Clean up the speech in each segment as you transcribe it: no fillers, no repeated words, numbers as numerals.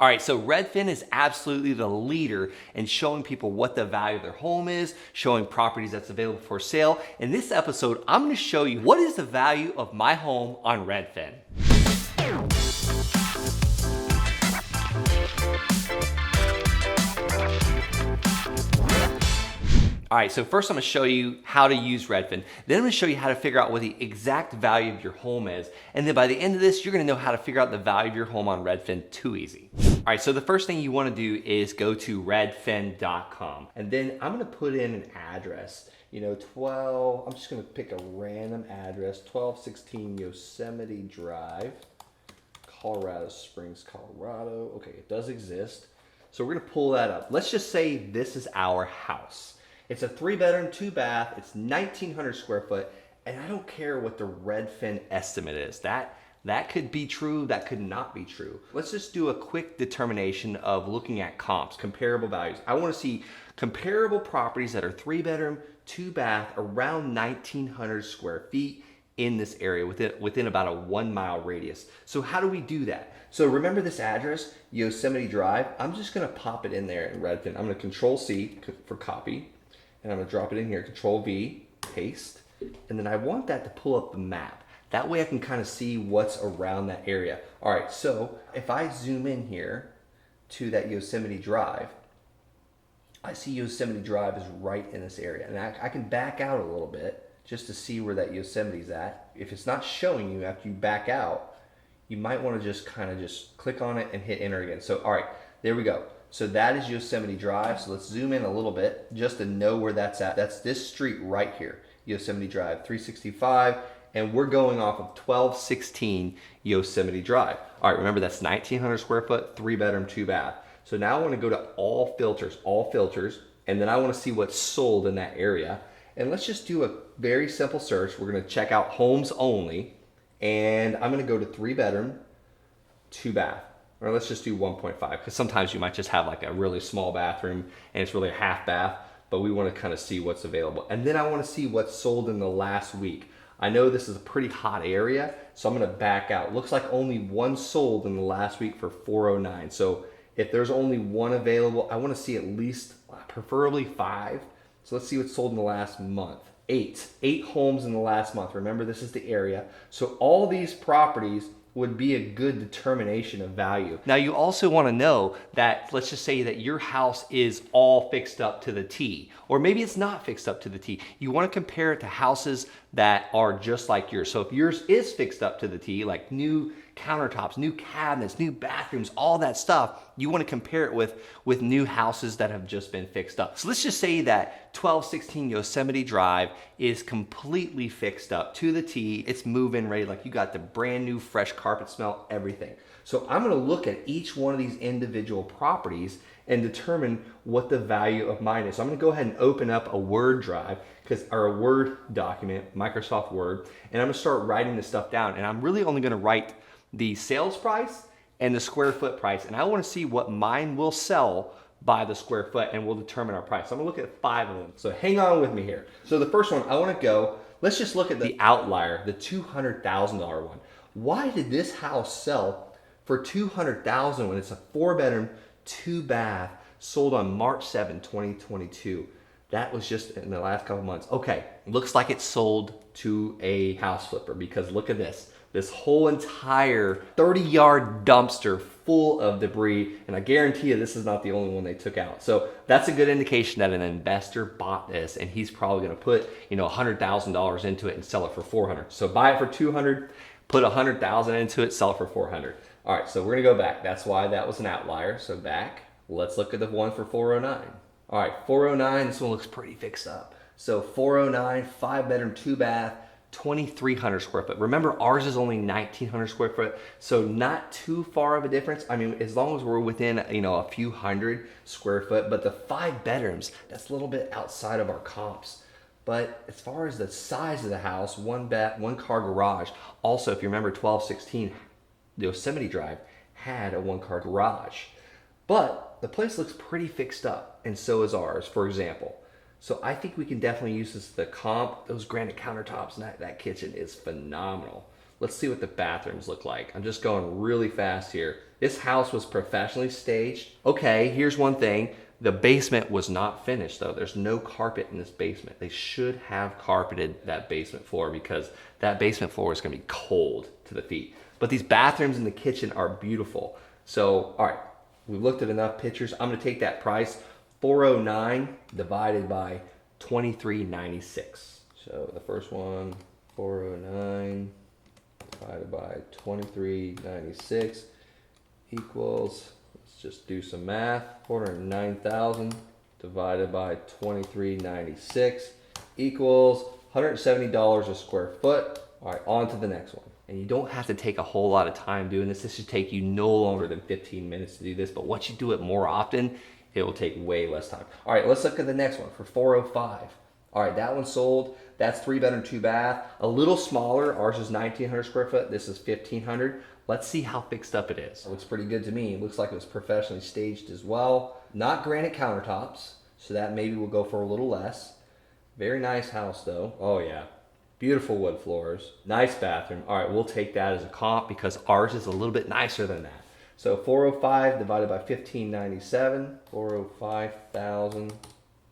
All right, so Redfin is absolutely the leader in showing people what the value of their home is, showing properties that's available for sale. In this episode, I'm gonna show you what is the value of my home on Redfin. All right, so first I'm gonna show you how to use Redfin. Then I'm gonna show you how to figure out what the exact value of your home is. And then by the end of this, you're gonna know how to figure out the value of your home on Redfin too easy. All right, so the first thing you wanna do is go to redfin.com. And then I'm gonna put in an address. I'm just gonna pick a random address, 1216 Yosemite Drive, Colorado Springs, Colorado. Okay, it does exist. So we're gonna pull that up. Let's just say this is our house. It's a 3-bedroom, 2-bath, it's 1,900 square foot, and I don't care what the Redfin estimate is. That could be true, that could not be true. Let's just do a quick determination of looking at comps, comparable values. I wanna see comparable properties that are 3-bedroom, 2-bath, around 1,900 square feet in this area within about a 1-mile radius. So how do we do that? So remember this address, Yosemite Drive? I'm just gonna pop it in there in Redfin. I'm gonna Control C for copy, and I'm gonna drop it in here, Control V, paste, and then I want that to pull up the map. That way I can kind of see what's around that area. All right, so if I zoom in here to that Yosemite Drive, I see Yosemite Drive is right in this area. And I can back out a little bit just to see where that Yosemite's at. If it's not showing you after you back out, you might want to just click on it and hit enter again. So, all right, there we go. So that is Yosemite Drive. So let's zoom in a little bit just to know where that's at. That's this street right here, Yosemite Drive, 365. And we're going off of 1216 Yosemite Drive. All right, remember that's 1,900 square foot, 3-bedroom, 2-bath. So now I want to go to all filters, and then I want to see what's sold in that area. And let's just do a very simple search. We're going to check out homes only, and I'm going to go to 3-bedroom, 2-bath. Or let's just do 1.5, because sometimes you might just have like a really small bathroom and it's really a half bath, but we want to kind of see what's available. And then I want to see what's sold in the last week. I know this is a pretty hot area, so I'm going to back out. Looks like only one sold in the last week for $409. So if there's only one available, I want to see at least, preferably 5. So let's see what's sold in the last month. 8 homes in the last month. Remember, this is the area. So all these properties would be a good determination of value. Now you also want to know that, let's just say that your house is all fixed up to the T, or maybe it's not fixed up to the T. You want to compare it to houses that are just like yours. So if yours is fixed up to the T, like new countertops, new cabinets, new bathrooms, all that stuff, you want to compare it with new houses that have just been fixed up. So let's just say that 1216 Yosemite Drive is completely fixed up to the T. It's move-in ready, like you got the brand new fresh carpet smell, everything. So I'm going to look at each one of these individual properties and determine what the value of mine is. So I'm going to go ahead and open up a Word drive, or a Word document, Microsoft Word, and I'm going to start writing this stuff down. And I'm really only going to write the sales price and the square foot price, and I want to see what mine will sell by the square foot, and we'll determine our price. So I'm gonna look at 5 of them. So hang on with me here. So the first one, I want to go, let's just look at the Outlier, the $200,000 one. Why did this house sell for $200,000 when it's a 4-bedroom, 2-bath, sold on March 7, 2022? That was just in the last couple months. Okay, looks like it sold to a house flipper, because look at this. This whole entire 30-yard dumpster full of debris, and I guarantee you this is not the only one they took out. So that's a good indication that an investor bought this, and he's probably gonna put $100,000 into it and sell it for $400. So buy it for $200, put $100,000 into it, sell it for $400. All right, so we're gonna go back. That's why that was an outlier. So back, let's look at the one for $409. All right, $409, this one looks pretty fixed up. So $409, 5-bedroom, 2-bath, 2,300 square foot. Remember, ours is only 1,900 square foot, so not too far of a difference. I mean, as long as we're within, a few hundred square foot, but the 5 bedrooms, that's a little bit outside of our comps. But as far as the size of the house, 1-car garage. Also, if you remember 1216 Yosemite Drive had a 1-car garage. But the place looks pretty fixed up, and so is ours, for example. So I think we can definitely use this as the comp. Those granite countertops and that kitchen is phenomenal. Let's see what the bathrooms look like. I'm just going really fast here. This house was professionally staged. Okay, here's one thing. The basement was not finished though. There's no carpet in this basement. They should have carpeted that basement floor because that basement floor is gonna be cold to the feet. But these bathrooms in the kitchen are beautiful. So, all right, we've looked at enough pictures. I'm gonna take that price, $409 divided by $23.96. So the first one, 409 divided by 23.96 equals, let's just do some math, 409,000 divided by 23.96 equals $170 a square foot. All right, on to the next one. And you don't have to take a whole lot of time doing this. This should take you no longer than 15 minutes to do this, but once you do it more often, it will take way less time. All right, let's look at the next one for 405. All right, that one sold. That's 3-bedroom, 2-bath. A little smaller. Ours is 1,900 square foot. This is 1,500. Let's see how fixed up it is. It looks pretty good to me. It looks like it was professionally staged as well. Not granite countertops, so that maybe will go for a little less. Very nice house though. Oh yeah. Beautiful wood floors. Nice bathroom. All right, we'll take that as a comp because ours is a little bit nicer than that. So 405 divided by 1,597. 405,000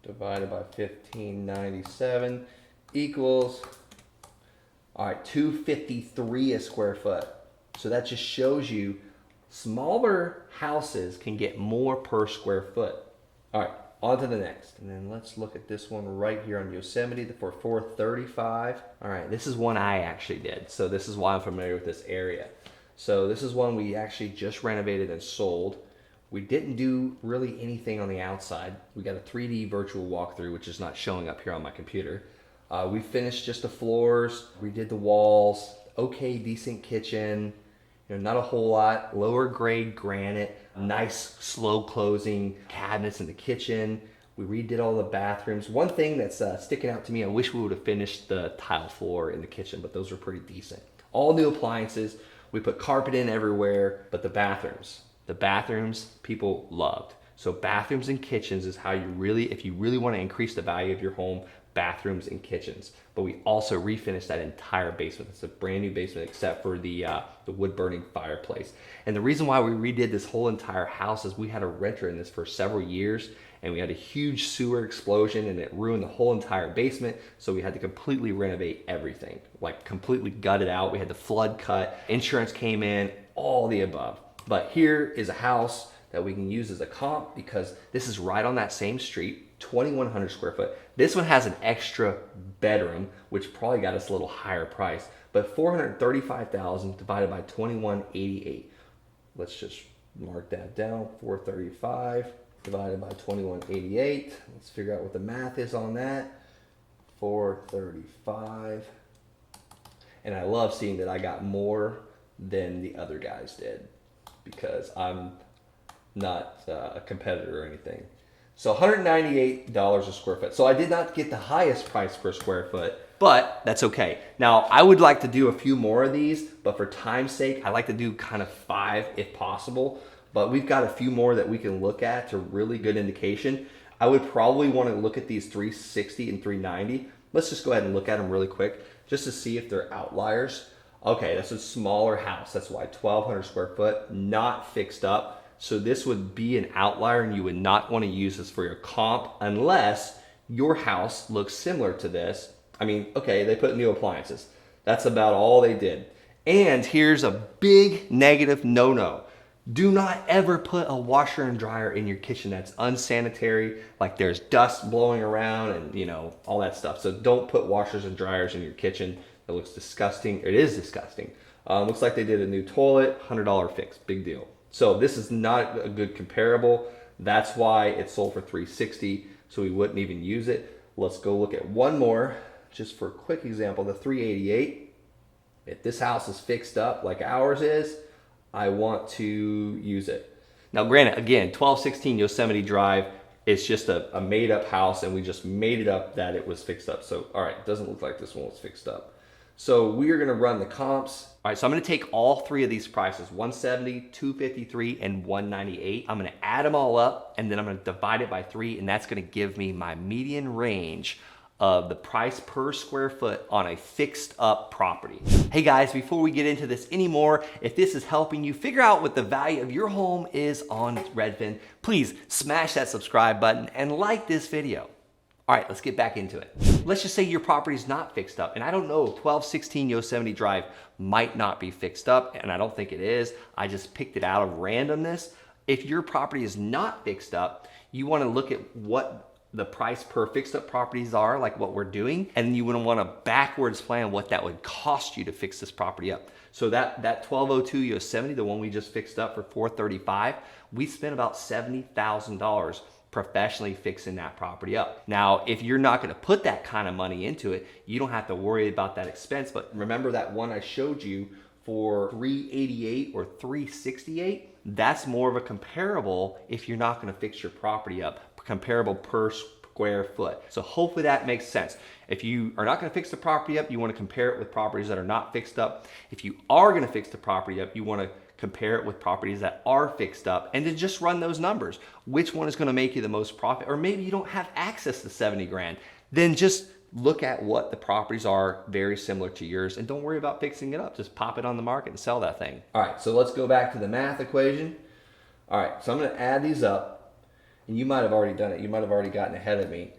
divided by 1,597 equals, all right, 253 a square foot. So that just shows you smaller houses can get more per square foot. All right, on to the next. And then let's look at this one right here on Yosemite for 435. All right, this is one I actually did. So this is why I'm familiar with this area. So this is one we actually just renovated and sold. We didn't do really anything on the outside. We got a 3D virtual walkthrough, which is not showing up here on my computer. We finished just the floors, redid the walls, okay, decent kitchen, you know, not a whole lot, lower grade granite, nice slow closing cabinets in the kitchen. We redid all the bathrooms. One thing that's sticking out to me, I wish we would have finished the tile floor in the kitchen, but those were pretty decent. All new appliances. We put carpet in everywhere, but the bathrooms people loved. So bathrooms and kitchens is how you really, if you really want to increase the value of your home, bathrooms and kitchens. But we also refinished that entire basement. It's a brand new basement except for the wood burning fireplace. And the reason why we redid this whole entire house is we had a renter in this for several years and we had a huge sewer explosion and it ruined the whole entire basement. So we had to completely renovate everything, like completely gut it out. We had the flood cut, insurance came in, all the above. But here is a house that we can use as a comp because this is right on that same street, 2,100 square foot. This one has an extra bedroom, which probably got us a little higher price, but 435,000 divided by 2188. Let's just mark that down, 435 divided by 2188. Let's figure out what the math is on that. 435. And I love seeing that I got more than the other guys did because I'm not a competitor or anything. So $198 a square foot. So I did not get the highest price per square foot, but that's okay. Now I would like to do a few more of these, but for time's sake, I like to do kind of 5 if possible. But we've got a few more that we can look at to really good indication. I would probably want to look at these 360 and 390. Let's just go ahead and look at them really quick just to see if they're outliers. Okay, that's a smaller house. That's why 1,200 square foot, not fixed up. So this would be an outlier and you would not want to use this for your comp unless your house looks similar to this. I mean, okay, they put new appliances. That's about all they did. And here's a big negative no-no. Do not ever put a washer and dryer in your kitchen. That's unsanitary. Like there's dust blowing around and you know, all that stuff. So don't put washers and dryers in your kitchen. It looks disgusting. It is disgusting. Looks like they did a new toilet, $100 fix, big deal. So this is not a good comparable. That's why it sold for $360. So we wouldn't even use it. Let's go look at one more, just for a quick example, the 388. If this house is fixed up like ours is, I want to use it. Now granted, again, 1216 Yosemite Drive, it's just a made up house and we just made it up that it was fixed up. So, all right, it doesn't look like this one was fixed up. So we are gonna run the comps. All right, so I'm gonna take all 3 of these prices, 170, 253, and 198. I'm gonna add them all up and then I'm gonna divide it by 3 and that's gonna give me my median range of the price per square foot on a fixed up property. Hey guys, before we get into this anymore, if this is helping you figure out what the value of your home is on Redfin, please smash that subscribe button and like this video. All right, let's get back into it. Let's just say your property is not fixed up. And I don't know, 1216 Yosemite Drive might not be fixed up, and I don't think it is. I just picked it out of randomness. If your property is not fixed up, you wanna look at what the price per fixed up properties are, like what we're doing, and you would want to backwards plan what that would cost you to fix this property up. So that 1202 Yosemite, the one we just fixed up for $435, we spent about $70,000 professionally fixing that property up. Now, if you're not going to put that kind of money into it, you don't have to worry about that expense. But remember that one I showed you for $388 or $368? That's more of a comparable if you're not going to fix your property up, comparable per square foot. So hopefully that makes sense. If you are not going to fix the property up, you want to compare it with properties that are not fixed up. If you are going to fix the property up, you want to compare it with properties that are fixed up and then just run those numbers. Which one is going to make you the most profit? Or maybe you don't have access to 70 grand. Then just look at what the properties are very similar to yours and don't worry about fixing it up. Just pop it on the market and sell that thing. All right, so let's go back to the math equation. All right, so I'm going to add these up. And you might have already done it. You might have already gotten ahead of me.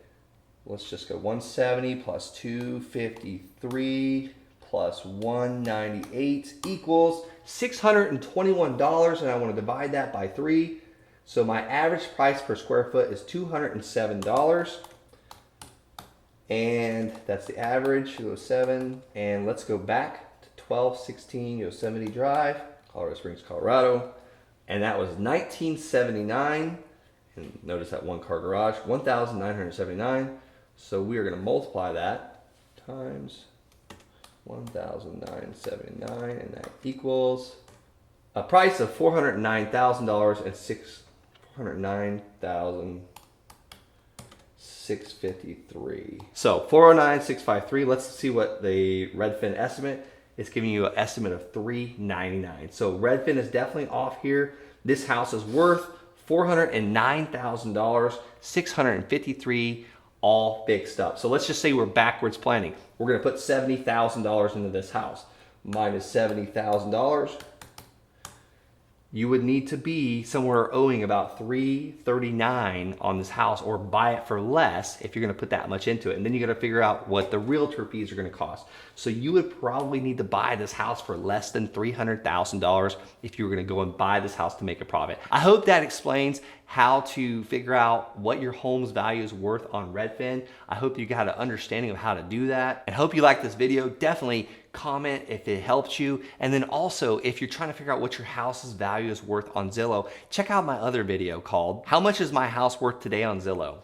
Let's just go 170 plus 253 plus 198 equals $621. And I want to divide that by 3. So my average price per square foot is $207. And that's the average, 207. And let's go back to 1216 Yosemite Drive, Colorado Springs, Colorado. And that was 1979. And notice that one car garage, 1,979. So we are going to multiply that times 1,979, and that equals a price of $409,000 and $409,653. So 409,653. Let's see what the Redfin estimate is giving you. An estimate of $399. So Redfin is definitely off here. This house is worth $409,000, $653, all fixed up. So let's just say we're backwards planning. We're going to put $70,000 into this house. Minus $70,000. You would need to be somewhere owing about $339 on this house, or buy it for less if you're going to put that much into it. And then you got to figure out what the realtor fees are going to cost. So you would probably need to buy this house for less than $300,000 if you were going to go and buy this house to make a profit. I hope that explains how to figure out what your home's value is worth on Redfin. I hope you got an understanding of how to do that, and hope you like this video. Definitely comment if it helped you. And then also, if you're trying to figure out what your house's value is worth on Zillow, check out my other video called How Much Is My House Worth Today on Zillow?